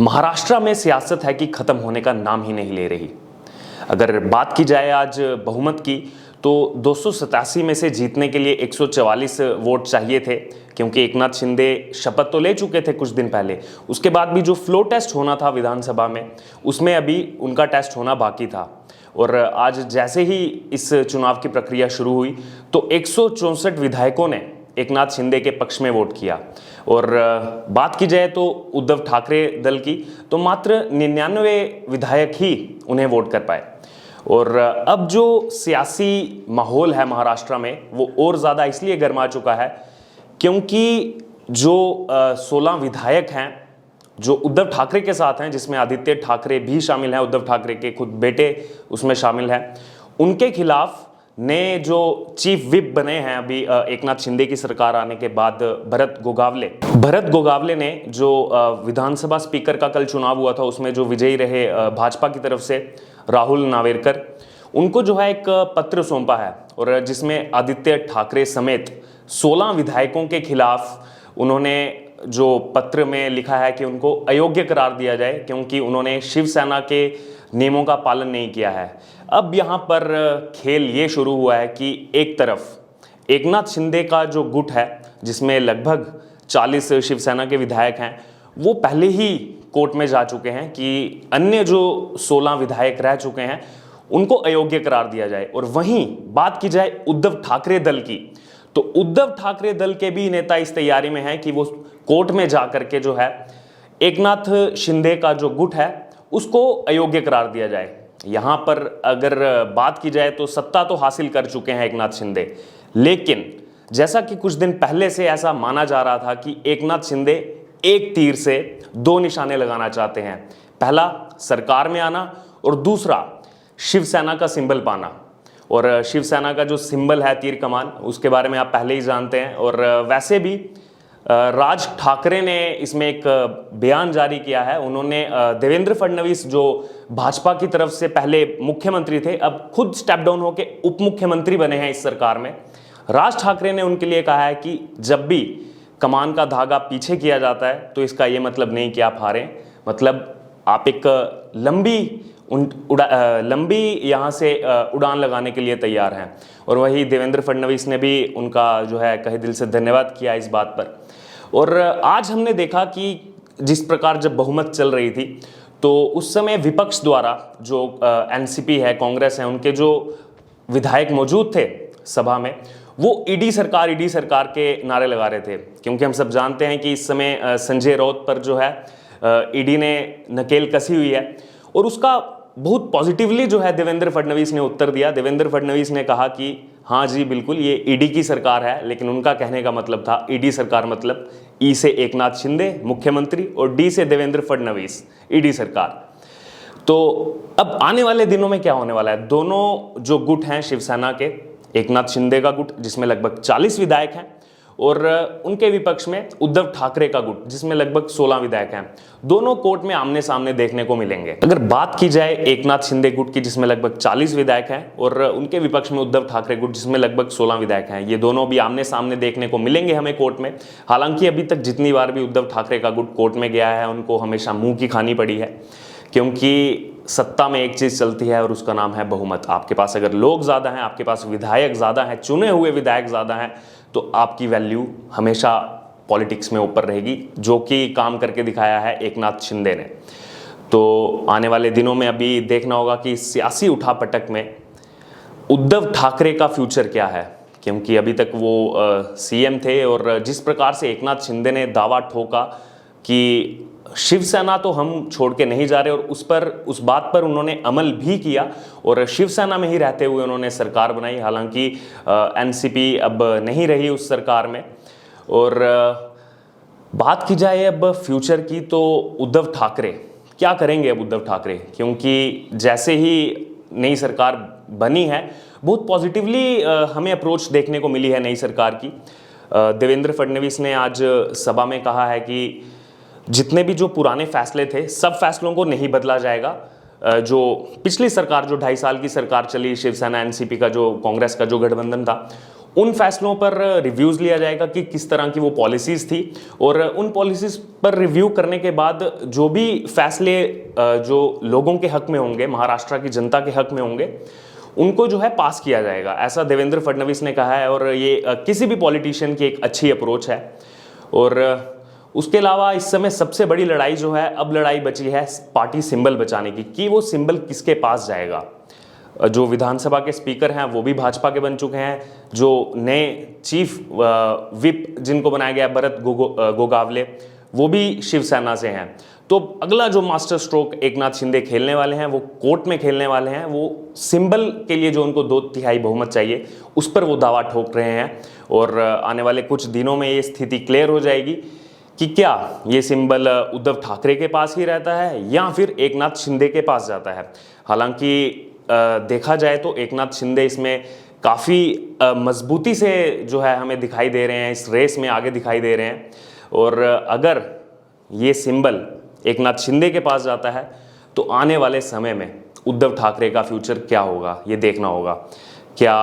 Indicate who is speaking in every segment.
Speaker 1: महाराष्ट्र में सियासत है कि खत्म होने का नाम ही नहीं ले रही। अगर बात की जाए आज बहुमत की, तो 287 में से जीतने के लिए 144 वोट चाहिए थे, क्योंकि एकनाथ शिंदे शपथ तो ले चुके थे कुछ दिन पहले। उसके बाद भी जो फ्लो टेस्ट होना था विधानसभा में, उसमें अभी उनका टेस्ट होना बाकी था। और आज जैसे ही इस चुनाव की प्रक्रिया शुरू हुई तो 164 विधायकों ने एकनाथ शिंदे के पक्ष में वोट किया। और बात की जाए तो उद्धव ठाकरे दल की, तो मात्र 99 विधायक ही उन्हें वोट कर पाए। और अब जो सियासी माहौल है महाराष्ट्र में, वो और ज़्यादा इसलिए गर्मा चुका है क्योंकि जो 16 विधायक हैं जो उद्धव ठाकरे के साथ हैं, जिसमें आदित्य ठाकरे भी शामिल हैं, उद्धव ठाकरे के खुद बेटे उसमें शामिल हैं, उनके खिलाफ ने जो चीफ विप बने हैं अभी एकनाथ शिंदे की सरकार आने के बाद, भरत गोगावले ने जो विधानसभा स्पीकर का कल चुनाव हुआ था उसमें जो विजयी रहे भाजपा की तरफ से राहुल नावेरकर, उनको जो है एक पत्र सौंपा है। और जिसमें आदित्य ठाकरे समेत 16 विधायकों के खिलाफ उन्होंने जो पत्र में लिखा है कि उनको अयोग्य करार दिया जाए क्योंकि उन्होंने शिवसेना के नियमों का पालन नहीं किया है। अब यहाँ पर खेल ये शुरू हुआ है कि एक तरफ एकनाथ शिंदे का जो गुट है, जिसमें लगभग 40 शिवसेना के विधायक हैं, वो पहले ही कोर्ट में जा चुके हैं कि अन्य जो 16 विधायक रह चुके हैं उनको अयोग्य करार दिया जाए। और वहीं बात की जाए उद्धव ठाकरे दल की, तो उद्धव ठाकरे दल के भी नेता इस तैयारी में हैं कि वो कोर्ट में जा करके जो है एकनाथ शिंदे का जो गुट है उसको अयोग्य करार दिया जाए। यहाँ पर अगर बात की जाए तो सत्ता तो हासिल कर चुके हैं एकनाथ शिंदे, लेकिन जैसा कि कुछ दिन पहले से ऐसा माना जा रहा था कि एकनाथ शिंदे एक तीर से 2 निशाने लगाना चाहते हैं। पहला सरकार में आना और दूसरा शिवसेना का सिंबल पाना। और शिवसेना का जो सिंबल है तीर कमान, उसके बारे में आप पहले ही जानते हैं। और वैसे भी राज ठाकरे ने इसमें एक बयान जारी किया है। उन्होंने देवेंद्र फडणवीस जो भाजपा की तरफ से पहले मुख्यमंत्री थे, अब खुद स्टेप डाउन होकर उप मुख्यमंत्री बने हैं इस सरकार में। राज ठाकरे ने उनके लिए कहा है कि जब भी कमान का धागा पीछे किया जाता है तो इसका ये मतलब नहीं कि आप हारें, मतलब आप एक लंबी यहाँ से उड़ान लगाने के लिए तैयार हैं। और वही देवेंद्र फडणवीस ने भी उनका जो है कहे दिल से धन्यवाद किया इस बात पर। और आज हमने देखा कि जिस प्रकार जब बहुमत चल रही थी तो उस समय विपक्ष द्वारा जो एनसीपी है, कांग्रेस है, उनके जो विधायक मौजूद थे सभा में, वो ईडी सरकार के नारे लगा रहे थे। क्योंकि हम सब जानते हैं कि इस समय संजय राउत पर जो है ईडी ने नकेल कसी हुई है। और उसका बहुत पॉजिटिवली जो है देवेंद्र फडणवीस ने उत्तर दिया। देवेंद्र फडणवीस ने कहा कि हाँ जी बिल्कुल ये ईडी की सरकार है, लेकिन उनका कहने का मतलब था ईडी सरकार मतलब ई से एकनाथ शिंदे मुख्यमंत्री और डी से देवेंद्र फडणवीस ईडी सरकार। तो अब आने वाले दिनों में क्या होने वाला है, दोनों जो गुट हैं शिवसेना के, एकनाथ शिंदे का गुट जिसमें लगभग 40 विधायक हैं और उनके विपक्ष में उद्धव ठाकरे का गुट जिसमें लगभग 16 विधायक हैं, दोनों कोर्ट में आमने सामने देखने को मिलेंगे। अगर बात की जाए एकनाथ शिंदे गुट की जिसमें लगभग 40 विधायक हैं और उनके विपक्ष में उद्धव ठाकरे गुट जिसमें लगभग 16 विधायक हैं, ये दोनों भी आमने सामने देखने को मिलेंगे हमें कोर्ट में। हालांकि अभी तक जितनी बार भी उद्धव ठाकरे का गुट कोर्ट में गया है उनको हमेशा मुंह की खानी पड़ी है, क्योंकि सत्ता में एक चीज चलती है और उसका नाम है बहुमत। आपके पास अगर लोग ज्यादा हैं, आपके पास विधायक ज्यादा हैं, चुने हुए विधायक ज्यादा हैं, तो आपकी वैल्यू हमेशा पॉलिटिक्स में ऊपर रहेगी, जो कि काम करके दिखाया है एकनाथ शिंदे ने। तो आने वाले दिनों में अभी देखना होगा कि सियासी उठापटक में उद्धव ठाकरे का फ्यूचर क्या है, क्योंकि अभी तक वो सीएम थे और जिस प्रकार से एकनाथ शिंदे ने दावा ठोका कि शिवसेना तो हम छोड़ के नहीं जा रहे, और उस बात पर उन्होंने अमल भी किया और शिवसेना में ही रहते हुए उन्होंने सरकार बनाई। हालांकि एनसीपी अब नहीं रही उस सरकार में। और बात की जाए अब फ्यूचर की, तो उद्धव ठाकरे क्या करेंगे अब उद्धव ठाकरे, क्योंकि जैसे ही नई सरकार बनी है बहुत पॉजिटिवली हमें अप्रोच देखने को मिली है नई सरकार की। देवेंद्र फडणवीस ने आज सभा में कहा है कि जितने भी जो पुराने फैसले थे सब फैसलों को नहीं बदला जाएगा। जो पिछली सरकार जो 2.5 साल की सरकार चली, शिवसेना एनसीपी का जो कांग्रेस का जो गठबंधन था, उन फैसलों पर रिव्यूज़ लिया जाएगा कि किस तरह की वो पॉलिसीज़ थी, और उन पॉलिसीज़ पर रिव्यू करने के बाद जो भी फैसले जो लोगों के हक में होंगे, महाराष्ट्र की जनता के हक में होंगे, उनको जो है पास किया जाएगा, ऐसा देवेंद्र फडणवीस ने कहा है। और ये किसी भी पॉलिटिशियन की एक अच्छी अप्रोच है। और उसके अलावा इस समय सबसे बड़ी लड़ाई जो है, अब लड़ाई बची है पार्टी सिंबल बचाने की, कि वो सिंबल किसके पास जाएगा। जो विधानसभा के स्पीकर हैं वो भी भाजपा के बन चुके हैं, जो नए चीफ विप जिनको बनाया गया भरत गोगावले, वो भी शिवसेना से हैं। तो अगला जो मास्टर स्ट्रोक एकनाथ शिंदे खेलने वाले हैं, वो कोर्ट में खेलने वाले हैं। वो सिंबल के लिए जो उनको 2/3 बहुमत चाहिए, उस पर वो दावा ठोक रहे हैं। और आने वाले कुछ दिनों में ये स्थिति क्लियर हो जाएगी कि क्या ये सिंबल उद्धव ठाकरे के पास ही रहता है या फिर एकनाथ शिंदे के पास जाता है। हालांकि देखा जाए तो एकनाथ शिंदे इसमें काफ़ी मजबूती से जो है हमें दिखाई दे रहे हैं, इस रेस में आगे दिखाई दे रहे हैं। और अगर ये सिंबल एकनाथ शिंदे के पास जाता है तो आने वाले समय में उद्धव ठाकरे का फ्यूचर क्या होगा, ये देखना होगा। क्या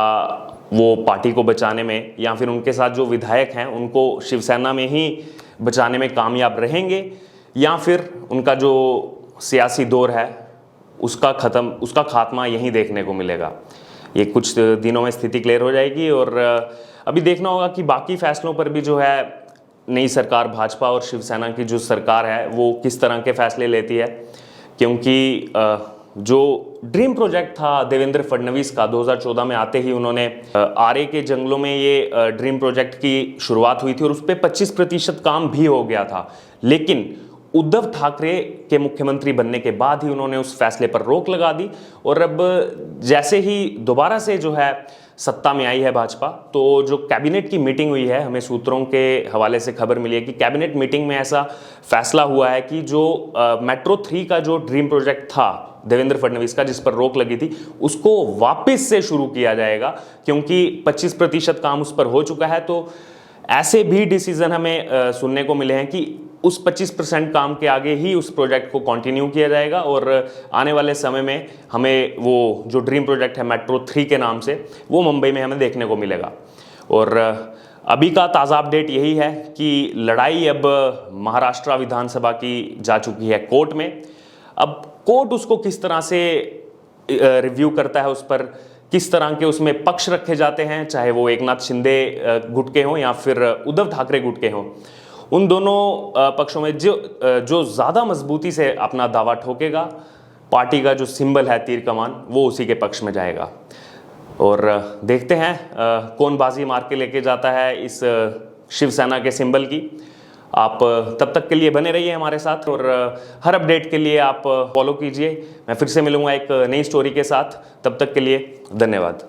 Speaker 1: वो पार्टी को बचाने में या फिर उनके साथ जो विधायक हैं उनको शिवसेना में ही बचाने में कामयाब रहेंगे, या फिर उनका जो सियासी दौर है उसका खात्मा यहीं देखने को मिलेगा। ये कुछ दिनों में स्थिति क्लियर हो जाएगी। और अभी देखना होगा कि बाकी फैसलों पर भी जो है नई सरकार, भाजपा और शिवसेना की जो सरकार है, वो किस तरह के फैसले लेती है। क्योंकि जो ड्रीम प्रोजेक्ट था देवेंद्र फडणवीस का, 2014 में आते ही उन्होंने आरे के जंगलों में ये ड्रीम प्रोजेक्ट की शुरुआत हुई थी और उस पर 25% काम भी हो गया था। लेकिन उद्धव ठाकरे के मुख्यमंत्री बनने के बाद ही उन्होंने उस फैसले पर रोक लगा दी। और अब जैसे ही दोबारा से जो है सत्ता में आई है भाजपा, तो जो कैबिनेट की मीटिंग हुई है, हमें सूत्रों के हवाले से खबर मिली है कि कैबिनेट मीटिंग में ऐसा फैसला हुआ है कि जो मेट्रो 3 का जो ड्रीम प्रोजेक्ट था देवेंद्र फडणवीस का, जिस पर रोक लगी थी, उसको वापस से शुरू किया जाएगा। क्योंकि 25% काम उस पर हो चुका है। तो ऐसे भी डिसीजन हमें सुनने को मिले हैं कि उस 25% काम के आगे ही उस प्रोजेक्ट को कंटिन्यू किया जाएगा। और आने वाले समय में हमें वो जो ड्रीम प्रोजेक्ट है मेट्रो 3 के नाम से, वो मुंबई में हमें देखने को मिलेगा। और अभी का ताज़ा अपडेट यही है कि लड़ाई अब महाराष्ट्र विधानसभा की जा चुकी है कोर्ट में। अब कोर्ट उसको किस तरह से रिव्यू करता है, उस पर किस तरह के उसमें पक्ष रखे जाते हैं, चाहे वो एकनाथ शिंदे गुट के हों या फिर उद्धव ठाकरे गुट के हों, उन दोनों पक्षों में जो ज़्यादा मजबूती से अपना दावा ठोकेगा, पार्टी का जो सिंबल है तीर कमान, वो उसी के पक्ष में जाएगा। और देखते हैं कौन बाजी मार के लेके जाता है इस शिवसेना के सिंबल की। आप तब तक के लिए बने रहिए हमारे साथ, और हर अपडेट के लिए आप फॉलो कीजिए। मैं फिर से मिलूंगा एक नई स्टोरी के साथ। तब तक के लिए धन्यवाद।